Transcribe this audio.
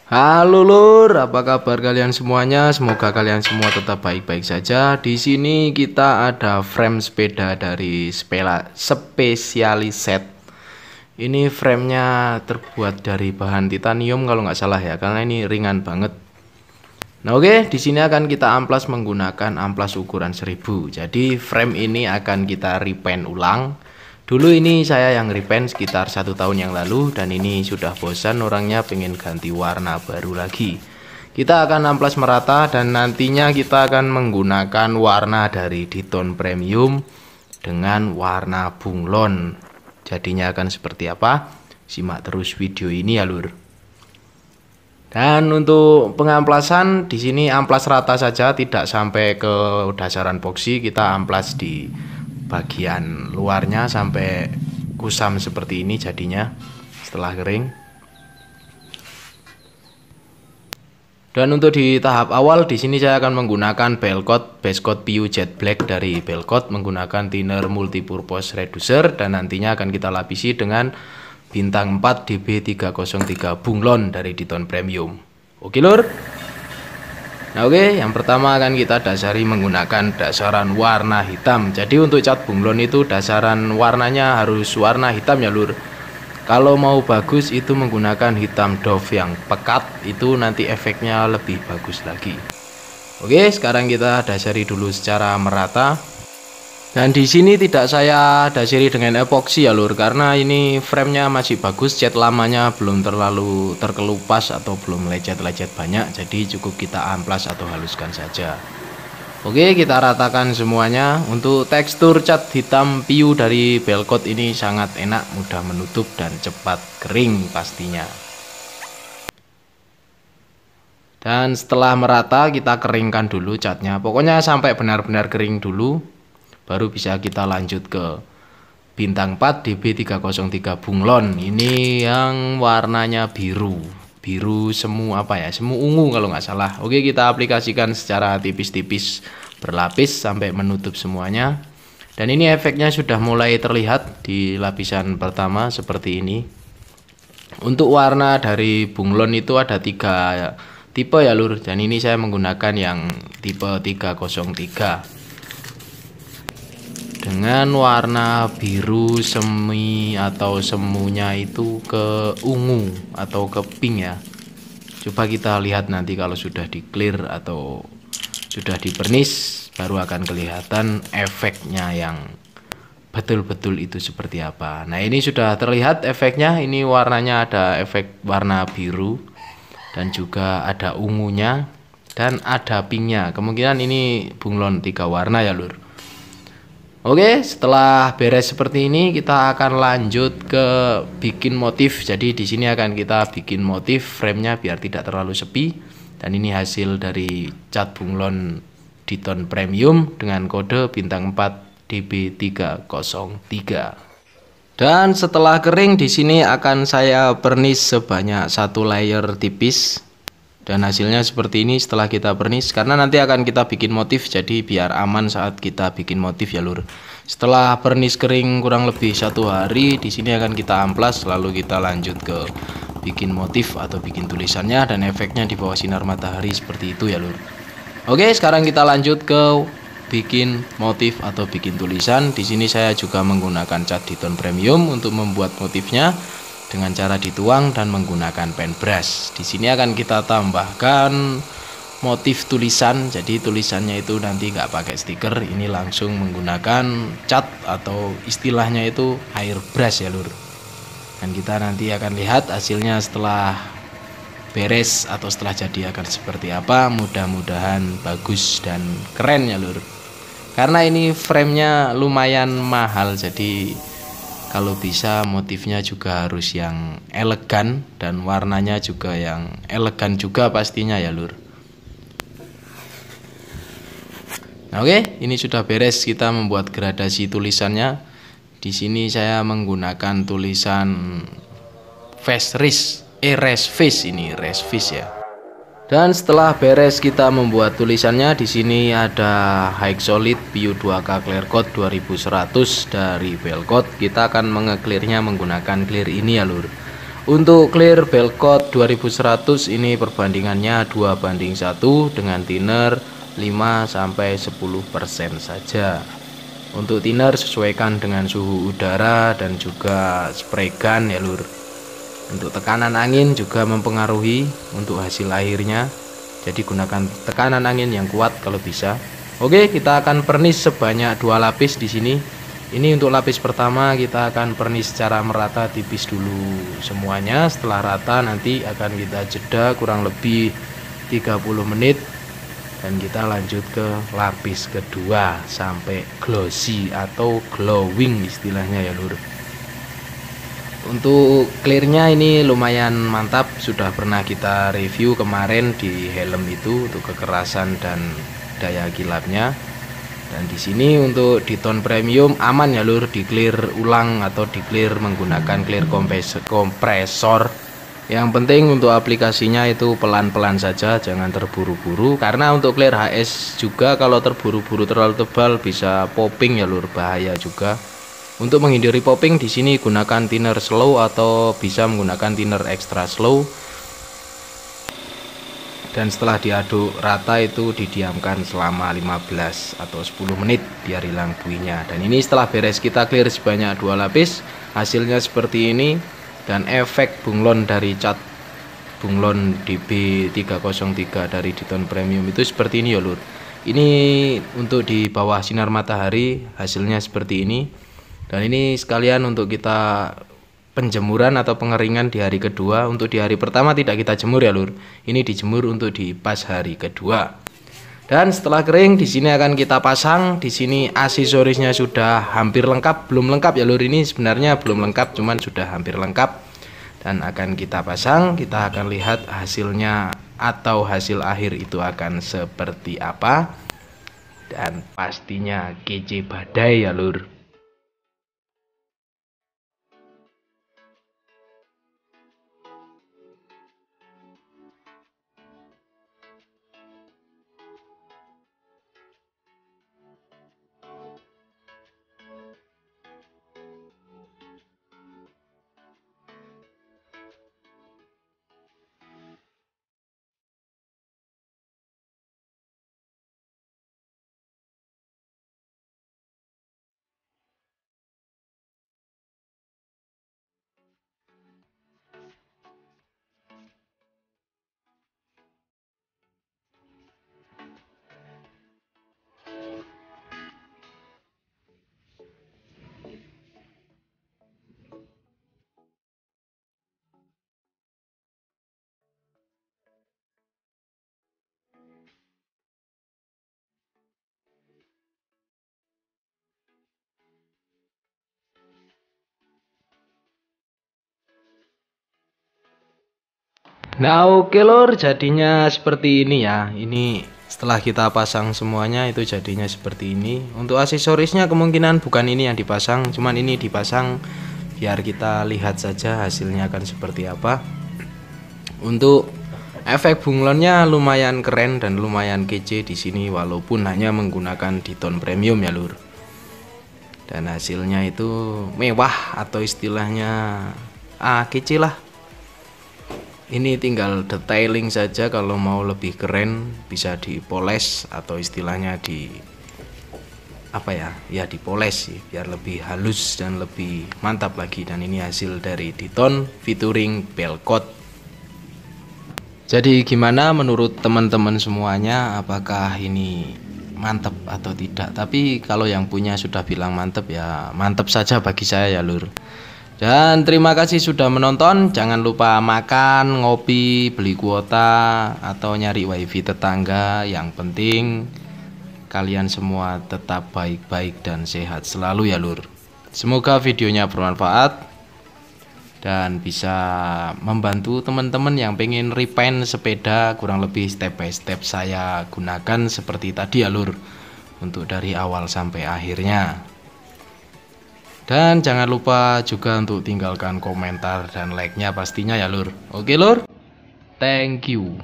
Halo lur, apa kabar kalian semuanya? Semoga kalian semua tetap baik-baik saja. Di sini kita ada frame sepeda dari Specialized. Ini framenya terbuat dari bahan titanium kalau nggak salah ya, karena ini ringan banget. Nah oke, di sini akan kita amplas menggunakan amplas ukuran 1000. Jadi frame ini akan kita repaint ulang. Dulu ini saya yang repaint sekitar 1 tahun yang lalu, dan ini sudah bosan orangnya pengen ganti warna baru lagi. Kita akan amplas merata dan nantinya kita akan menggunakan warna dari Diton Premium dengan warna bunglon. Jadinya akan seperti apa? Simak terus video ini ya lur. Dan untuk pengamplasan di sini amplas rata saja, tidak sampai ke dasaran boksi. Kita amplas di bagian luarnya sampai kusam seperti ini jadinya setelah kering. Dan untuk di tahap awal di sini saya akan menggunakan base coat PU Jet Black dari Belcoat menggunakan thinner multipurpose reducer, dan nantinya akan kita lapisi dengan bintang 4 DB303 bunglon dari Diton Premium. Oke lur. Nah oke, yang pertama akan kita dasari menggunakan dasaran warna hitam. Jadi untuk cat bunglon itu dasaran warnanya harus warna hitam ya lur. Kalau mau bagus itu menggunakan hitam doff yang pekat, itu nanti efeknya lebih bagus lagi. Oke, sekarang kita dasari dulu secara merata. Dan di sini tidak saya dasari dengan epoksi ya lur, karena ini framenya masih bagus, cat lamanya belum terlalu terkelupas atau belum lecet-lecet banyak, jadi cukup kita amplas atau haluskan saja. Oke, kita ratakan semuanya. Untuk tekstur cat hitam PU dari Belcoat ini sangat enak, mudah menutup dan cepat kering pastinya. Dan setelah merata kita keringkan dulu catnya, pokoknya sampai benar-benar kering dulu. Baru bisa kita lanjut ke bintang 4 DB303 bunglon. Ini yang warnanya biru semu apa ya, semu ungu kalau nggak salah. Oke, kita aplikasikan secara tipis-tipis berlapis sampai menutup semuanya. Dan ini efeknya sudah mulai terlihat di lapisan pertama seperti ini. Untuk warna dari bunglon itu ada 3 tipe ya lur, dan ini saya menggunakan yang tipe 303 dengan warna biru semi atau semunya itu ke ungu atau ke pink ya. Coba kita lihat nanti kalau sudah di clear atau sudah di vernish, baru akan kelihatan efeknya yang betul-betul itu seperti apa. Nah ini sudah terlihat efeknya, ini warnanya ada efek warna biru dan juga ada ungunya dan ada pinknya. Kemungkinan ini bunglon 3 warna ya lur. Oke, setelah beres seperti ini kita akan lanjut ke bikin motif. Jadi di sini akan kita bikin motif framenya biar tidak terlalu sepi. Dan ini hasil dari cat bunglon Diton Premium dengan kode bintang 4 DB303. Dan setelah kering di sini akan saya vernish sebanyak 1 layer tipis. Dan hasilnya seperti ini setelah kita vernish, karena nanti akan kita bikin motif, jadi biar aman saat kita bikin motif ya lur. Setelah vernish kering kurang lebih 1 hari, di sini akan kita amplas, lalu kita lanjut ke bikin motif atau bikin tulisannya, dan efeknya di bawah sinar matahari seperti itu ya lur. Oke, sekarang kita lanjut ke bikin motif atau bikin tulisan. Di sini saya juga menggunakan cat Diton Premium untuk membuat motifnya dengan cara dituang dan menggunakan paintbrush. Di sini akan kita tambahkan motif tulisan. Jadi tulisannya itu nanti nggak pakai stiker, ini langsung menggunakan cat atau istilahnya itu airbrush ya lur. Dan kita nanti akan lihat hasilnya setelah beres atau setelah jadi akan seperti apa. Mudah-mudahan bagus dan keren ya lur. Karena ini framenya lumayan mahal, jadi kalau bisa motifnya juga harus yang elegan dan warnanya juga yang elegan juga pastinya ya lur. Nah, oke, ini sudah beres kita membuat gradasi tulisannya. Di sini saya menggunakan tulisan race face ya. Dan setelah beres kita membuat tulisannya, di sini ada High Solid PU 2K Clear Coat 2100 dari Belcoat. Kita akan mengeklirnya menggunakan clear ini ya lur. Untuk clear belkot 2100 ini perbandingannya 2:1 dengan thinner 5-10% saja. Untuk thinner sesuaikan dengan suhu udara dan juga spray gun ya lur. Untuk tekanan angin juga mempengaruhi untuk hasil akhirnya. Jadi gunakan tekanan angin yang kuat kalau bisa. Oke, kita akan pernis sebanyak 2 lapis di sini. Ini untuk lapis pertama kita akan pernis secara merata tipis dulu semuanya. Setelah rata nanti akan kita jeda kurang lebih 30 menit dan kita lanjut ke lapis kedua sampai glossy atau glowing istilahnya ya lur. Untuk clearnya ini lumayan mantap, sudah pernah kita review kemarin di helm itu untuk kekerasan dan daya kilapnya. Dan di sini untuk di tone premium aman ya lur, di clear ulang atau di clear menggunakan clear kompresor. Yang penting untuk aplikasinya itu pelan-pelan saja, jangan terburu-buru, karena untuk clear HS juga kalau terburu-buru terlalu tebal bisa popping ya lur, bahaya juga. Untuk menghindari popping di sini gunakan thinner slow atau bisa menggunakan thinner extra slow. Dan setelah diaduk rata itu didiamkan selama 15 atau 10 menit biar hilang buihnya. Dan ini setelah beres kita clear sebanyak 2 lapis, hasilnya seperti ini. Dan efek bunglon dari cat bunglon DB303 dari Diton Premium itu seperti ini ya lur. Ini untuk di bawah sinar matahari hasilnya seperti ini. Dan ini sekalian untuk kita penjemuran atau pengeringan di hari kedua. Untuk di hari pertama tidak kita jemur ya lur. Ini dijemur untuk di pas hari kedua. Dan setelah kering di sini akan kita pasang. Di sini aksesorisnya sudah hampir lengkap, belum lengkap ya lur. Ini sebenarnya belum lengkap, cuman sudah hampir lengkap. Dan akan kita pasang. Kita akan lihat hasilnya atau hasil akhir itu akan seperti apa. Dan pastinya kece badai ya lur. Nah oke lor, jadinya seperti ini ya. Ini setelah kita pasang semuanya itu jadinya seperti ini. Untuk aksesorisnya kemungkinan bukan ini yang dipasang, cuman ini dipasang biar kita lihat saja hasilnya akan seperti apa. Untuk efek bunglonnya lumayan keren dan lumayan kece di sini walaupun hanya menggunakan Diton Premium ya lur. Dan hasilnya itu mewah atau istilahnya kece lah. Ini tinggal detailing saja, kalau mau lebih keren bisa dipoles atau istilahnya di dipoles sih biar lebih halus dan lebih mantap lagi. Dan ini hasil dari Diton featuring belkot. Jadi gimana menurut teman-teman semuanya, apakah ini mantap atau tidak? Tapi kalau yang punya sudah bilang mantap ya mantap saja bagi saya ya lur. Dan terima kasih sudah menonton. Jangan lupa makan, ngopi, beli kuota, atau nyari wifi tetangga. Yang penting kalian semua tetap baik-baik dan sehat selalu ya lur. Semoga videonya bermanfaat dan bisa membantu teman-teman yang pengen repaint sepeda. Kurang lebih step by step saya gunakan seperti tadi ya lur, untuk dari awal sampai akhirnya. Dan jangan lupa juga untuk tinggalkan komentar dan like-nya pastinya ya lur. Oke lur, thank you.